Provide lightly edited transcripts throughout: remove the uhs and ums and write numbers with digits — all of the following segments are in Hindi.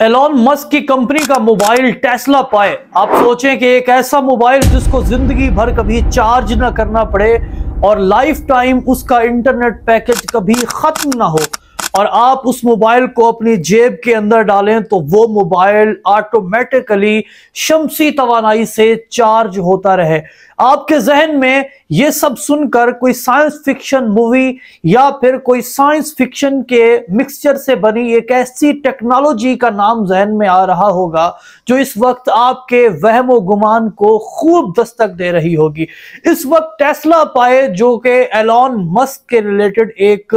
एलॉन मस्क की कंपनी का मोबाइल टेस्ला पाए। आप सोचें कि एक ऐसा मोबाइल जिसको जिंदगी भर कभी चार्ज ना करना पड़े और लाइफ टाइम उसका इंटरनेट पैकेज कभी खत्म ना हो और आप उस मोबाइल को अपनी जेब के अंदर डालें तो वो मोबाइल ऑटोमेटिकली शमसी तवानाई से चार्ज होता रहे। आपके जहन में ये सब सुनकर कोई साइंस फिक्शन मूवी या फिर कोई साइंस फिक्शन के मिक्सचर से बनी एक ऐसी टेक्नोलॉजी का नाम जहन में आ रहा होगा जो इस वक्त आपके वहमो गुमान को खूब दस्तक दे रही होगी। इस वक्त टेस्ला पाए जो कि एलॉन मस्क के रिलेटेड एक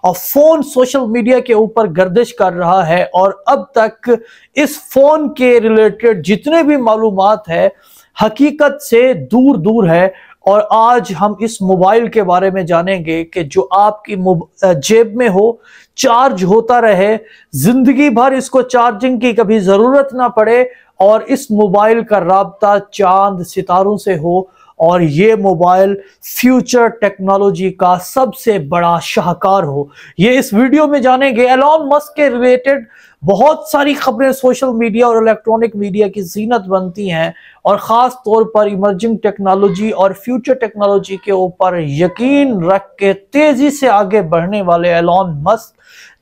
फोन सोशल मीडिया के ऊपर गर्दिश कर रहा है और अब तक इस फोन के रिलेटेड जितने भी मालूमात है हकीकत से दूर दूर है। और आज हम इस मोबाइल के बारे में जानेंगे कि जो आपकी जेब में हो, चार्ज होता रहे, जिंदगी भर इसको चार्जिंग की कभी जरूरत ना पड़े और इस मोबाइल का राब्ता चांद सितारों से हो और ये मोबाइल फ्यूचर टेक्नोलॉजी का सबसे बड़ा शाहकार हो। ये इस वीडियो में जानेंगे। एलॉन मस्क के रिलेटेड बहुत सारी खबरें सोशल मीडिया और इलेक्ट्रॉनिक मीडिया की जीनत बनती हैं और ख़ास तौर पर इमर्जिंग टेक्नोलॉजी और फ्यूचर टेक्नोलॉजी के ऊपर यकीन रख के तेज़ी से आगे बढ़ने वाले एलॉन मस्क,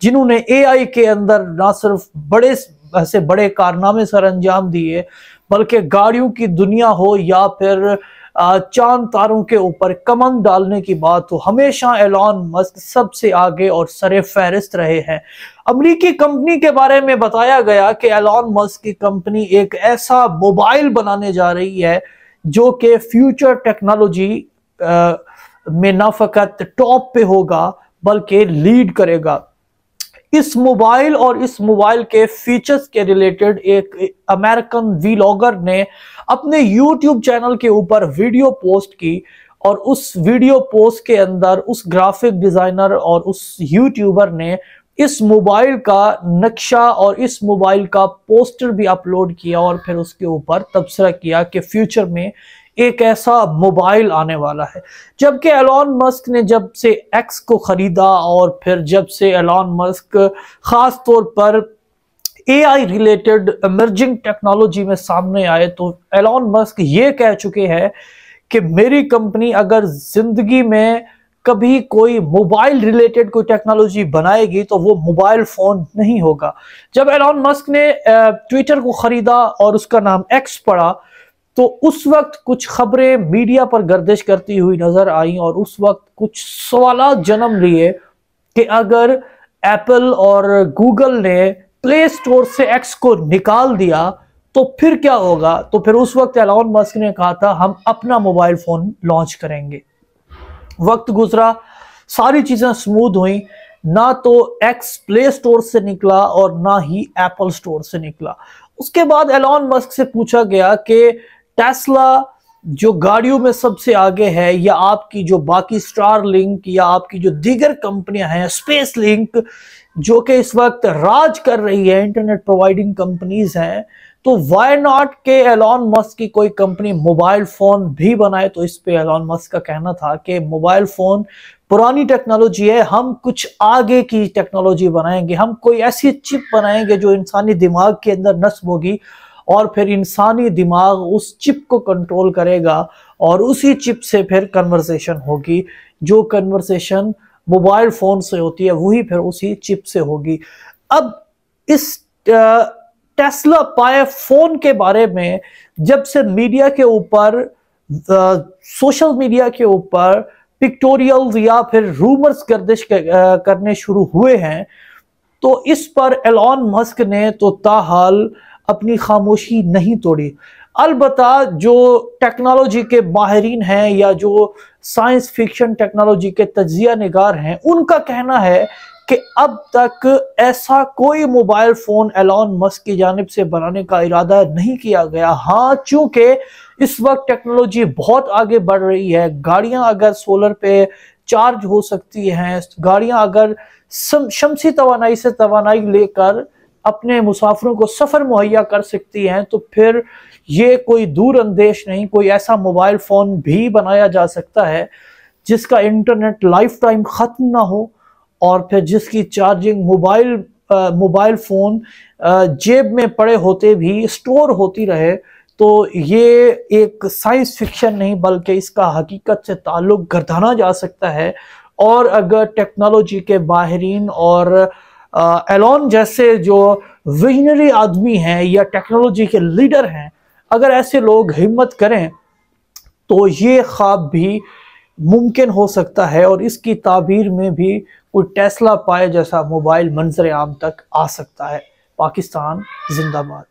जिन्होंने एआई के अंदर ना सिर्फ बड़े से बड़े कारनामे सर अंजाम दिए बल्कि गाड़ियों की दुनिया हो या फिर चांद तारों के ऊपर कमंद डालने की बात हो, हमेशा एलॉन मस्क सबसे आगे और सरे फहरिस्त रहे हैं। अमेरिकी कंपनी के बारे में बताया गया कि एलॉन मस्क की कंपनी एक ऐसा मोबाइल बनाने जा रही है जो कि फ्यूचर टेक्नोलॉजी में न फकत टॉप पे होगा बल्कि लीड करेगा। इस मोबाइल और इस मोबाइल के फीचर्स के रिलेटेड एक अमेरिकन व्लॉगर ने अपने YouTube चैनल के ऊपर वीडियो पोस्ट की और उस वीडियो पोस्ट के अंदर उस ग्राफिक डिजाइनर और उस यूट्यूबर ने इस मोबाइल का नक्शा और इस मोबाइल का पोस्टर भी अपलोड किया और फिर उसके ऊपर तबसरा किया कि फ्यूचर में एक ऐसा मोबाइल आने वाला है। जबकि एलॉन मस्क ने जब से एक्स को खरीदा और फिर जब से एलॉन मस्क खास तौर पर एआई रिलेटेड इमर्जिंग टेक्नोलॉजी में सामने आए तो एलॉन मस्क ये कह चुके हैं कि मेरी कंपनी अगर जिंदगी में कभी कोई मोबाइल रिलेटेड कोई टेक्नोलॉजी बनाएगी तो वो मोबाइल फोन नहीं होगा। जब एलॉन मस्क ने ट्विटर को खरीदा और उसका नाम एक्स पड़ा तो उस वक्त कुछ खबरें मीडिया पर गर्दिश करती हुई नजर आई और उस वक्त कुछ सवाल जन्म लिए कि अगर एप्पल और गूगल ने प्ले स्टोर से एक्स को निकाल दिया तो फिर क्या होगा। तो फिर उस वक्त एलॉन मस्क ने कहा था हम अपना मोबाइल फोन लॉन्च करेंगे। वक्त गुजरा, सारी चीजें स्मूथ हुई, ना तो एक्स प्ले स्टोर से निकला और ना ही एप्पल स्टोर से निकला। उसके बाद एलॉन मस्क से पूछा गया कि टेस्ला जो गाड़ियों में सबसे आगे है या आपकी जो बाकी स्टारलिंक या आपकी जो दीगर कंपनियां हैं स्पेस लिंक जो कि इस वक्त राज कर रही है, इंटरनेट प्रोवाइडिंग कंपनीज हैं, तो वाई नॉट के एलॉन मस्क की कोई कंपनी मोबाइल फोन भी बनाए। तो इस पे एलॉन मस्क का कहना था कि मोबाइल फोन पुरानी टेक्नोलॉजी है, हम कुछ आगे की टेक्नोलॉजी बनाएंगे, हम कोई ऐसी चिप बनाएंगे जो इंसानी दिमाग के अंदर नस्ब होगी और फिर इंसानी दिमाग उस चिप को कंट्रोल करेगा और उसी चिप से फिर कन्वर्सेशन होगी। जो कन्वर्सेशन मोबाइल फोन से होती है वही फिर उसी चिप से होगी। अब इस टेस्ला पाए फोन के बारे में जब से मीडिया के ऊपर सोशल मीडिया के ऊपर पिक्टोरियल्स या फिर रूमर्स गर्दिश करने शुरू हुए हैं तो इस पर एलॉन मस्क ने तो ताहाल अपनी खामोशी नहीं तोड़ी। अलबत्ता जो टेक्नोलॉजी के माहिरीन हैं या जो साइंस फिक्शन टेक्नोलॉजी के तज्जिया निगार हैं उनका कहना है कि अब तक ऐसा कोई मोबाइल फोन एलॉन मस्क की जानिब से बनाने का इरादा नहीं किया गया। हाँ, चूंकि इस वक्त टेक्नोलॉजी बहुत आगे बढ़ रही है, गाड़ियां अगर सोलर पे चार्ज हो सकती हैं, गाड़ियां अगर शमसी तवानाई से तवानाई लेकर अपने मुसाफिरों को सफर मुहैया कर सकती हैं तो फिर ये कोई दूर अंदेश नहीं, कोई ऐसा मोबाइल फोन भी बनाया जा सकता है जिसका इंटरनेट लाइफ टाइम खत्म ना हो और फिर जिसकी चार्जिंग मोबाइल मोबाइल फ़ोन जेब में पड़े होते भी स्टोर होती रहे, तो ये एक साइंस फिक्शन नहीं बल्कि इसका हकीकत से ताल्लुक गर्दाना जा सकता है। और अगर टेक्नोलॉजी के माहिरीन और एलोन जैसे जो विजनरी आदमी हैं या टेक्नोलॉजी के लीडर हैं, अगर ऐसे लोग हिम्मत करें तो ये ख्वाब भी मुमकिन हो सकता है और इसकी ताबीर में भी कोई टेस्ला पाए जैसा मोबाइल मंजर आम तक आ सकता है। पाकिस्तान जिंदाबाद।